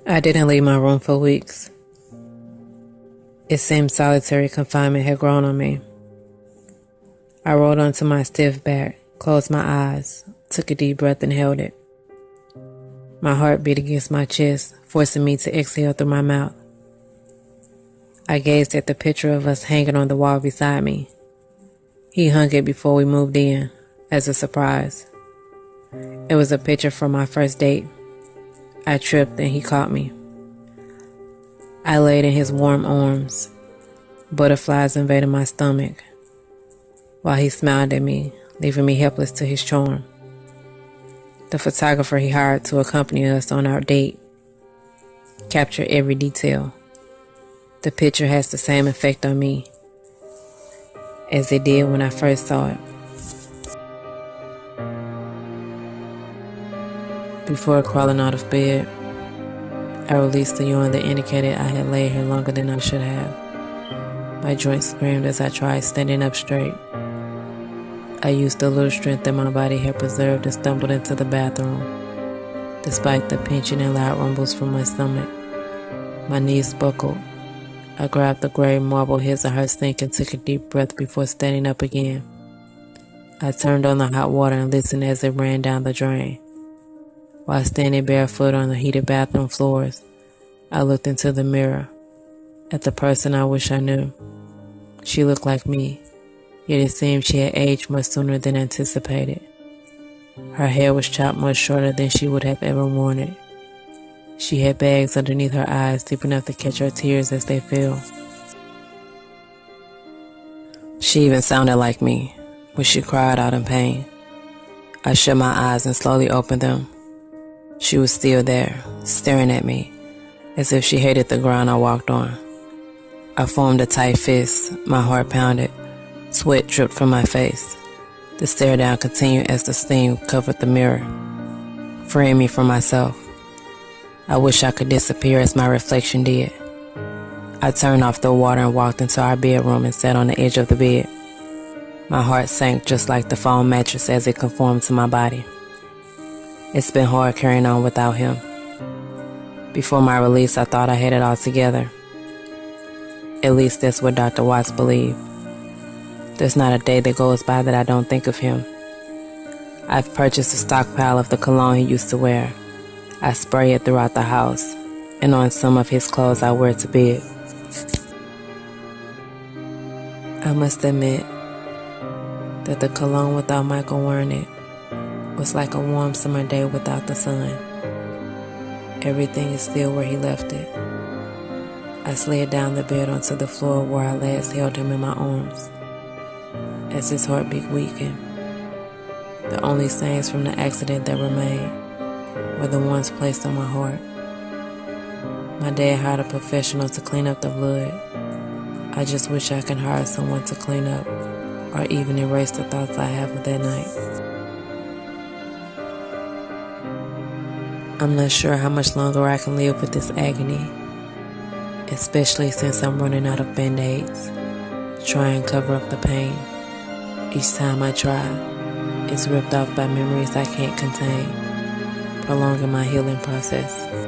I didn't leave my room for weeks. It seemed solitary confinement had grown on me. I rolled onto my stiff back, closed my eyes, took a deep breath and held it. My heart beat against my chest, forcing me to exhale through my mouth. I gazed at the picture of us hanging on the wall beside me. He hung it before we moved in, as a surprise. It was a picture from my first date. I tripped and he caught me. I laid in his warm arms. Butterflies invaded my stomach, while he smiled at me, leaving me helpless to his charm. The photographer he hired to accompany us on our date captured every detail. The picture has the same effect on me as it did when I first saw it. Before crawling out of bed, I released the yawn that indicated I had laid here longer than I should have. My joints screamed as I tried standing up straight. I used the little strength that my body had preserved and stumbled into the bathroom. Despite the pinching and loud rumbles from my stomach, my knees buckled. I grabbed the gray marble heads of her sink and took a deep breath before standing up again. I turned on the hot water and listened as it ran down the drain. While standing barefoot on the heated bathroom floors, I looked into the mirror at the person I wish I knew. She looked like me, yet it seemed she had aged much sooner than anticipated. Her hair was chopped much shorter than she would have ever worn it. She had bags underneath her eyes deep enough to catch her tears as they fell. She even sounded like me when she cried out in pain. I shut my eyes and slowly opened them. She was still there, staring at me, as if she hated the ground I walked on. I formed a tight fist, my heart pounded, sweat dripped from my face. The stare down continued as the steam covered the mirror, freeing me from myself. I wish I could disappear as my reflection did. I turned off the water and walked into our bedroom and sat on the edge of the bed. My heart sank just like the foam mattress as it conformed to my body. It's been hard carrying on without him. Before my release, I thought I had it all together. At least that's what Dr. Watts believed. There's not a day that goes by that I don't think of him. I've purchased a stockpile of the cologne he used to wear. I spray it throughout the house, and on some of his clothes I wear to bed. I must admit that the cologne without Michael wearing it was like a warm summer day without the sun. Everything is still where he left it. I slid down the bed onto the floor where I last held him in my arms. As his heartbeat weakened, the only signs from the accident that remained were the ones placed on my heart. My dad hired a professional to clean up the blood. I just wish I could hire someone to clean up or even erase the thoughts I have of that night. I'm not sure how much longer I can live with this agony, especially since I'm running out of band-aids. Try and cover up the pain. Each time I try, it's ripped off by memories I can't contain, prolonging my healing process.